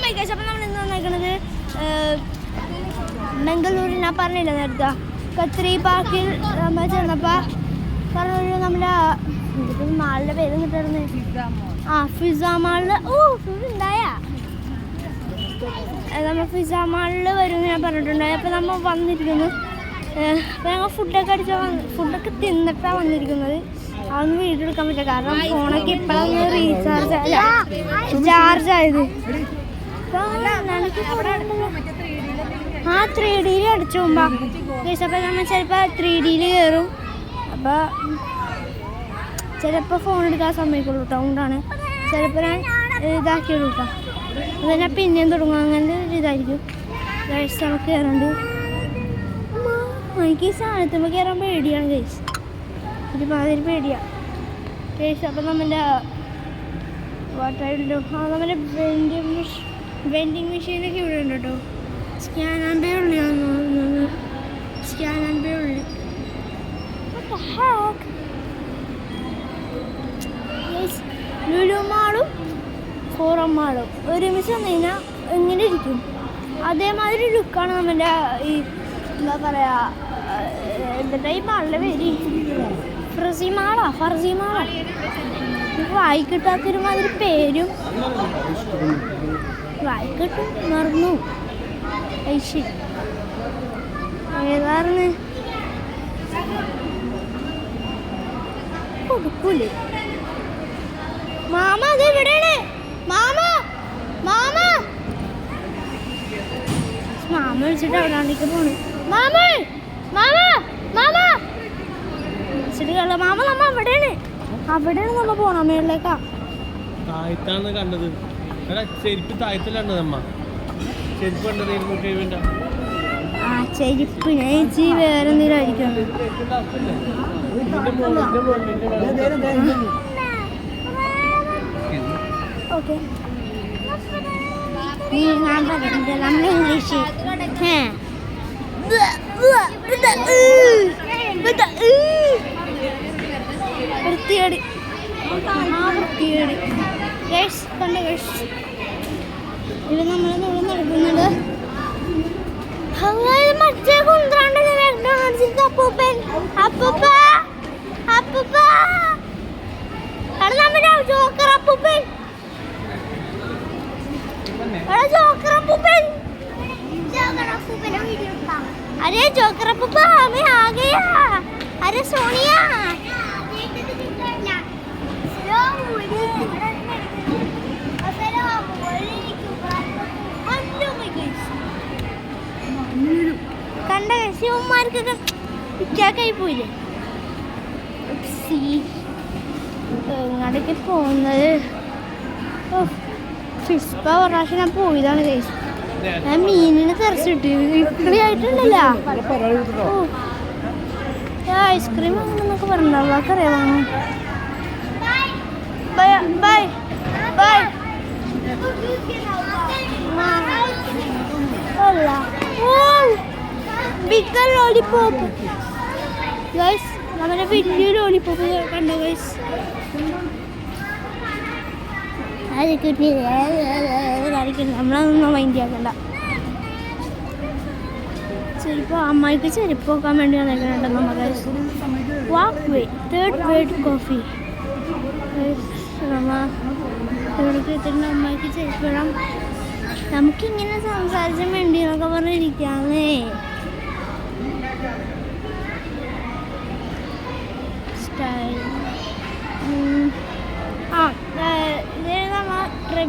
അപ്പം നമ്മൾ ഇന്ന് വന്നേക്കുന്നത് ബംഗളൂരിൽ ഞാൻ പറഞ്ഞില്ല നേരത്തെ കത്രി പാർക്കിൽ നമ്മൾ ചെന്നപ്പോൾ പറഞ്ഞു നമ്മുടെ മാളിൻ്റെ പേര് കിട്ടുന്നത് ഫിസ മാളിൽ ഉണ്ടായ നമ്മൾ ഫിസ മാളിൽ വരുമെന്ന് ഞാൻ പറഞ്ഞിട്ടുണ്ടായി. അപ്പോൾ നമ്മൾ വന്നിരിക്കുന്നു. അപ്പോൾ ഞങ്ങൾ ഫുഡൊക്കെ തിന്നിട്ടാണ് വന്നിരിക്കുന്നത്. അതൊന്നും വീഡിയോ എടുക്കാൻ പറ്റില്ല, കാരണം ഫോണൊക്കെ ഇപ്പോഴാണ് ചാർജ് ആയത്. 3D അടിച്ചു പോകുമ്പോൾ അപ്പോൾ നമ്മൾ ചിലപ്പോൾ 3D കയറും. അപ്പോൾ ചിലപ്പോൾ ഫോൺ എടുക്കാൻ സമ്മതിക്കുള്ളൂ കേട്ടോ. അതുകൊണ്ടാണ് ചിലപ്പോൾ ഞാൻ ഇതാക്കിയുള്ളൂ കേട്ടോ. അത് ഞാൻ പിന്നെയും തുടങ്ങും. അങ്ങനത്തെ ഒരു ഇതായിരിക്കും. നമുക്ക് കയറുന്നുണ്ട്. എനിക്ക് ഈ സാധനത്തുമ്പോൾ കയറാൻ പേടിയാണ് ഗൈസ്, ഒരുമാതിരി പേടിയാണ് ഗൈസ്. അപ്പം നമ്മുടെ നമ്മുടെ വെൻഡിങ് മെഷീനൊക്കെ ഇവിടെ ഉണ്ട് കേട്ടോ. സ്കാൻ ആൻഡ് പേ ഉള്ളിയാന്ന് തോന്നുന്നത്. സ്കാൻ ആൻഡ് പേ ഉള്ളി ലുലു മാളും ഫോറം മാളും ഒരുമിച്ച് വന്നു കഴിഞ്ഞാൽ എങ്ങനെ ഇരിക്കും അതേമാതിരി ലുക്കാണ് നമ്മുടെ ഈ എന്താ പറയുക എന്നിട്ട് ഈ മാളിൻ്റെ പേര് ഫർസി മാളാ വായിക്കിട്ടാത്തൊരു മാതിരി പേരും വായിക്കിട്ടും മറന്നു. ഐശി ഏതാർന്ന് കൊടുക്കൂലേ മാമ? അത് എവിടെയാണ് മാമ? മാമ വിളിച്ചിട്ട് എവിടാണ്ടേക്ക് പോണു. വിളിച്ചിട്ട് മാമ നമ്മ അവിടെയാണ് നമ്മ പോണ മേളിലേക്കാ. താഴത്താണ് കണ്ടത്. ചെരുപ്പ് താഴത്തിലാണ് നമ്മ ചെരുപ്പ് കണ്ടത്. ചെരുപ്പ് ചേച്ചി വേറെ എന്തെങ്കിലും ആയിരിക്കും. ഓക്കെ ഞാൻ പറഞ്ഞിട്ടുണ്ട് നമ്മൾ ഇംഗ്ലീഷ് വൃത്തിയേട് കണ്ട ഇത് നമ്മൾ നടക്കുന്നുണ്ട്. മറ്റേ കുന്ത്രാണ്ട് നമ്മുടെ ജോക്കർ അപ്പൂപ്പൻ अरे जोकर पप्पा हमें आ गया. अरे सोनिया കണ്ട ശിവന്മാർക്കൊക്കെ ഇക്കാക്കായി പോയില്ലേ. ഇങ്ങോട്ടേക്ക് പോകുന്നത് ഫിസ്പ ഒരു പ്രാവശ്യം ഞാൻ പോയതാണ് കേസ്. ഞാൻ മീനിനെ തെറിച്ചിട്ട് ഇപ്പിളി ആയിട്ടുണ്ടല്ലോ. ഐസ്ക്രീം അങ്ങനെന്നൊക്കെ പറഞ്ഞിട്ടുണ്ടാവും. അറിയാമോ? ബൈ അല്ല ബിഗ് ലോലിപോപ്പ് ഗൈസ്. നമ്മുടെ വലിയ ലോലിപോപ്പ് കണ്ടോ ഗൈസ്? നമ്മളതൊന്നും മൈൻഡ് ആക്കണ്ട. ചെരുപ്പ് അമ്മായിക്ക് ചെരുപ്പ് നോക്കാൻ വേണ്ടി വന്നിട്ടുണ്ടോ നമ്മുടെ വാക്ക് വേ തേർഡ് വേർഡ് കോഫി. ഇവിടേക്ക് എത്തിയിട്ട് അമ്മായിക്ക് ചെരുപ്പ് ഇടാം. നമുക്കിങ്ങനെ സംസാരിച്ചാൽ വേണ്ടി എന്നൊക്കെ പറഞ്ഞിരിക്കാന്നേ. സ്റ്റൈൽ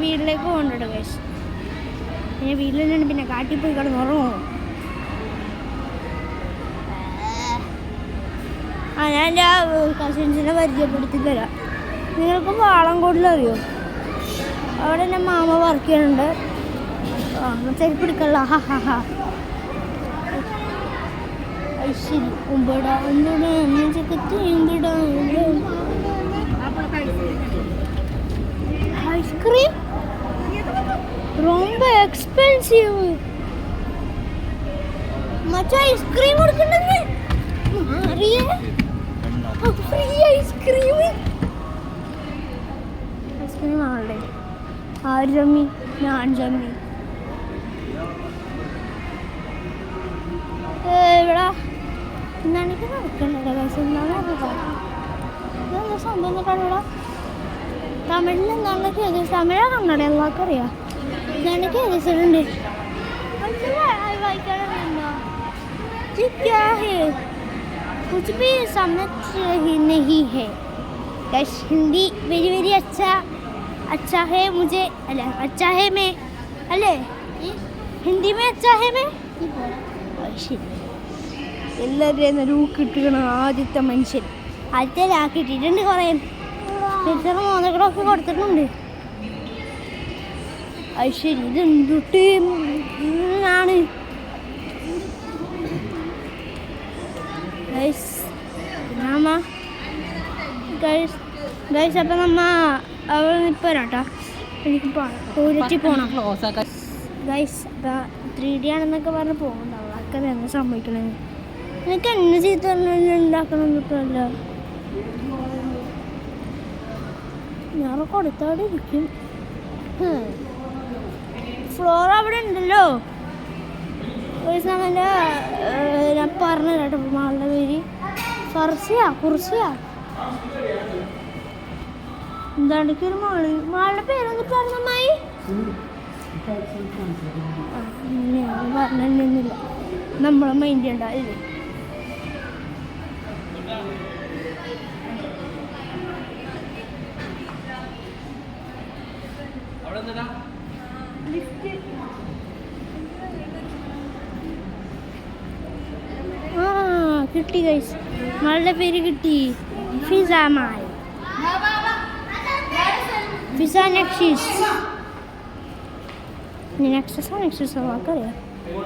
വീട്ടിലേക്ക് കൊണ്ടിട്ട് കഴിച്ചു. പിന്നെ വീട്ടിൽ നിന്നുണ്ട് പിന്നെ കാട്ടിൽ പോയി കിടന്നുറങ്ങുമോ? ഞാൻ എൻ്റെ കസിൻസിനെ പരിചയപ്പെടുത്തി തരാം. നിങ്ങൾക്ക് വാളംകോടിലറിയോ? അവിടെ എൻ്റെ മാമ വർക്ക് ചെയ്യുന്നുണ്ട്. ചെരുപ്പിടിക്കല്ല. ശരി ഒമ്പടാ ഐസ്ക്രീം ரொம்ப எக்ஸ்பென்சிவ். മച്ചാ ഐസ്ക്രീം കൊടുക്കണ്ടെന്ന് മാറിയ ഫ്രീ ഐസ്ക്രീം ആണല്ലേ. ആര് ജമ്മി? ഞാൻ ജമ്മി. ഇവിടെ എന്താണ് നടക്കണ്ടല്ലോ ഗൈസ്. എന്താണെന്ന് അറിയില്ല. ഇതെന്താ സംഭവം നോക്കാൻ ഇവിടെ തമിഴിൽ എന്താണ് കേസ് തമിഴാ കന്നഡ എല്ലാവർക്കും അറിയാം. ഇതാണ് കേസിലുണ്ട് വായിക്കാറുണ്ടോ कुछ भी समझ नहीं है गाइस. हिंदी वेरी वेरी अच्छा है मुझे. अल्ले अच्छा है मैं अल्ले हिंदी में अच्छा है मैं. എല്ലാവരെയും ലൂക്കിട്ടിരിക്കണം. ആദ്യത്തെ മനുഷ്യൻ ആദ്യത്തെ ലാക്കിട്ടിട്ടുണ്ട്. കുറേ ടീച്ചർ മോനകളൊക്കെ കൊടുത്തിട്ടുണ്ട്. അത് ശരി ഇതെന്തുട്ട് ആണ് ഗൈസ്. അപ്പം നമ്മ അവിടെ ഇപ്പോൾ വരാട്ടോ. എനിക്ക് ടോയ്ലറ്റിൽ പോകണം ഗൈസ്. അപ്പം 3D ആണെന്നൊക്കെ പറഞ്ഞ് പോകണ്ടാവും. ആൾക്കാർ എന്താ സംഭവിക്കണത്. എനിക്ക് എന്നെ ചെയ്ത് ഉണ്ടാക്കണം എന്നിട്ടല്ല ഞാൻ കൊടുത്തോടെ ഇരിക്കും. ഫ്ലോർ അവിടെ ഉണ്ടല്ലോ നമ്മുടെ. ഞാൻ പറഞ്ഞു കേട്ടോ മാളുടെ പേര് കുർസിയാ എന്താണ്ടൊക്കെയൊരു മാളുടെ പേരൊന്നും പറഞ്ഞമ്മായി പറഞ്ഞില്ല. നമ്മളെ മൈൻഡ് ഉണ്ടാവില്ലേ. കിട്ടി ഗൈസ്. മാളുടെ പേര് കിട്ടി. ഫിസാമാൽ ഫിസ നെക്സസ് വാക്കറിയാം.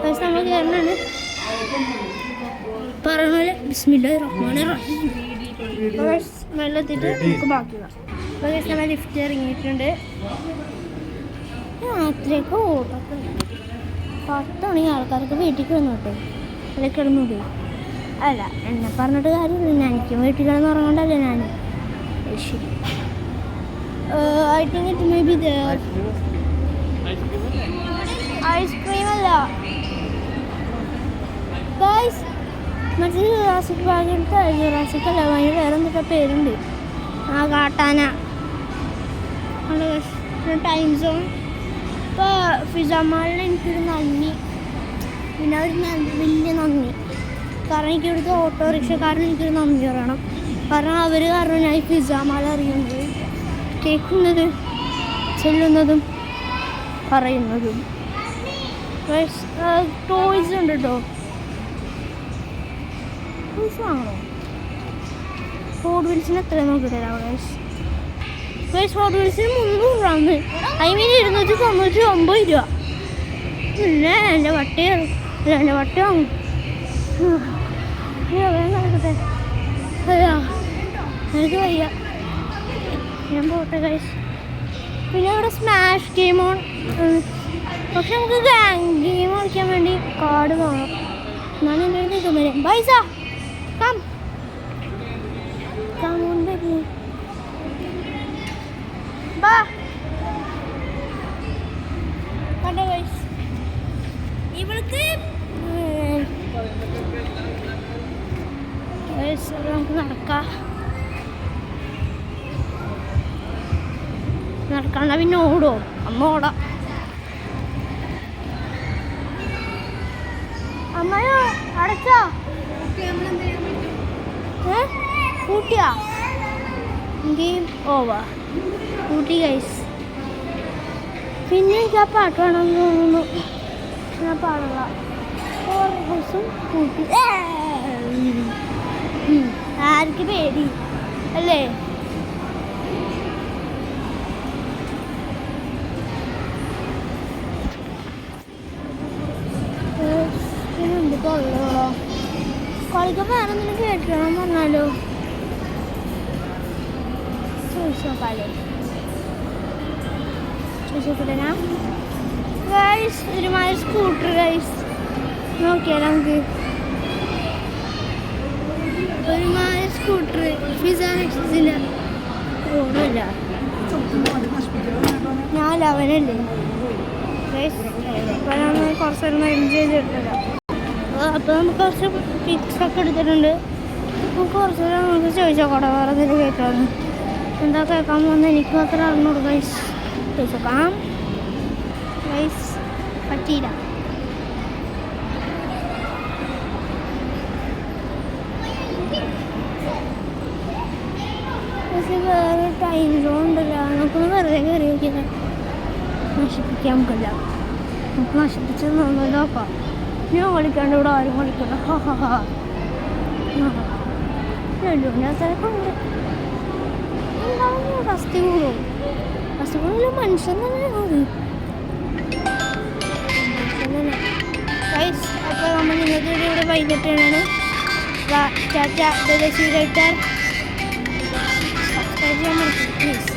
ഗൈസ് നമ്മൾ കയറുന്നുണ്ട്. പറഞ്ഞ പോലെ ബിസ്മില്ലാഹിർ റഹ്മാനിർ റഹീം. വെള്ളത്തിട്ട് നമുക്ക് ബാക്കി ഗൈസ്. നമ്മൾ ലിഫ്റ്റ് ഇറങ്ങിയിട്ടുണ്ട്. രാത്രിയൊക്കെ ഓട്ടൊക്കെ 10 മണി ആൾക്കാർക്ക് വീട്ടിൽ കിടന്നു കേട്ടോ. അതിൽ കിടന്നുകൂടി അല്ല എന്നെ പറഞ്ഞിട്ട് കാര്യമില്ല. എനിക്കും വീട്ടിൽ കിടന്ന് ഉറങ്ങണ്ടല്ലോ ഞാൻ. ശരി I think it may be ice cream അല്ല ഗൈസ്. മറ്റേ ജുറാസിക് പാർക്കിലത്തെ ജുറാസിക് അല്ല അതിന് വേറെ എന്തൊക്കെ പേരുണ്ട്. ആ കാട്ടാന ടൈം സോൺ. ഇപ്പോൾ ഫിസാമാളിൽ എനിക്കൊരു നന്ദി. പിന്നെ ഒരു വലിയ നന്ദി. കാരണം എനിക്ക് ഇവിടുത്തെ ഓട്ടോറിക്ഷക്കാരന് എനിക്കൊരു നന്ദി പറയണം. കാരണം അവർ കാരണം ഞാൻ ഈ ഫിസാമാൾ അറിയുന്നത്, കേൾക്കുന്നത്, ചെല്ലുന്നതും പറയുന്നതും. ടോയ്സ് ഉണ്ട് കേട്ടോ. ടോയ്സ് വാങ്ങണോ? ഹോട്ട് വീൽസിന് എത്ര നോക്കി തരാം ഗൈസ്. ഹോട്ട് വീൽസിന് 300 രൂപ. ഐ മീൻ 299 രൂപ. പിന്നെ എൻ്റെ വട്ടി വാങ്ങും. നടക്കട്ടെ. അയ്യോ എനിക്ക് വയ്യ. ഞാൻ പോട്ടെ ഗൈസ്. പിന്നെ ഇവിടെ സ്മാഷ് ഗെയിം ഓൺ. പക്ഷെ നമുക്ക് ഗെയിം കളിക്കാൻ വേണ്ടി കാർഡ് വേണം. എന്നാലും എൻ്റെ അടുത്ത് നിൽക്കുന്നില്ലേ പൈസ കണ്ടോ ഗൈസ്. ഇവൾക്ക് നമുക്ക് നടക്കണ്ട. പിന്നെ ഓടോ അമ്മ ഓടാം. അമ്മയോ അടച്ചോ? കൂട്ടിയാ ഗെയിം ഓവർ. കൂട്ടി ഗൈസ്. പിന്നെ എനിക്ക് ആ പാട്ട് വേണമെന്ന് തോന്നുന്നു. ഞാൻ പാടില്ല. ഹൗസും കൂട്ടി. ആർക്ക് പേടി അല്ലേ? ഉണ്ട് കൊള്ളോ. കളിക്കാൻ വേറെ എന്തെങ്കിലും കേൾക്കണം പറഞ്ഞാലോ? ചോദിച്ചോക്കട്ടെ ഞാൻ ഗൈസ്. ഒരുമാതിരി സ്കൂട്ടർ ഗൈസ്. നോക്കിയാലോ നമുക്ക് ഒരുമാതിരി സ്കൂട്ടർ. ഫിസാനിക്സിൻ്റെ ഓടില്ല. ഞാൻ 11 അല്ലേ ഗൈസ്. ഇപ്പം ഞാൻ കുറച്ച് നേരം എൻജോയ് ചെയ്തിട്ടില്ല. അപ്പോൾ നമുക്ക് കുറച്ച് പിക്സ് ഒക്കെ എടുത്തിട്ടുണ്ട്. നമുക്ക് കുറച്ച് നേരം നമുക്ക് ചോദിച്ചോ കൂടെ വേറെ എന്തെങ്കിലും കേൾക്കാമെന്ന്. എന്താ കേൾക്കാൻ പോകുന്നത് എനിക്ക് മാത്രം അറിഞ്ഞൂടു ഗൈസ്. ചോദിച്ചോക്കാം ഗൈസ്. പറ്റിയില്ല. പക്ഷേ വേറെ ടൈം സോൺ ഉണ്ടല്ല, നമുക്കൊന്ന് വെറുതെ കയറി വയ്ക്കുന്നത് നശിപ്പിക്കാൻ നമുക്കില്ല. നമുക്ക് നശിപ്പിച്ചത് നോക്കാം. ഞാൻ കളിക്കാണ്ട് ഇവിടെ ആരും കളിക്കണ്ട. ലുലുവിനകത്തൊക്കെ ഫസ്റ്റ് കൂടും. ഫസ്റ്റ് കൂടുതൽ മനുഷ്യൻ തന്നെയാണ് അത്. അപ്പോൾ നമ്മൾ ഇന്നത്തെ വീഡിയോ ഇവിടെ വൈകിട്ടാണ്. സബ്സ്ക്രൈബ് ചെയ്യാൻ മറക്കരുത് പ്ലീസ്.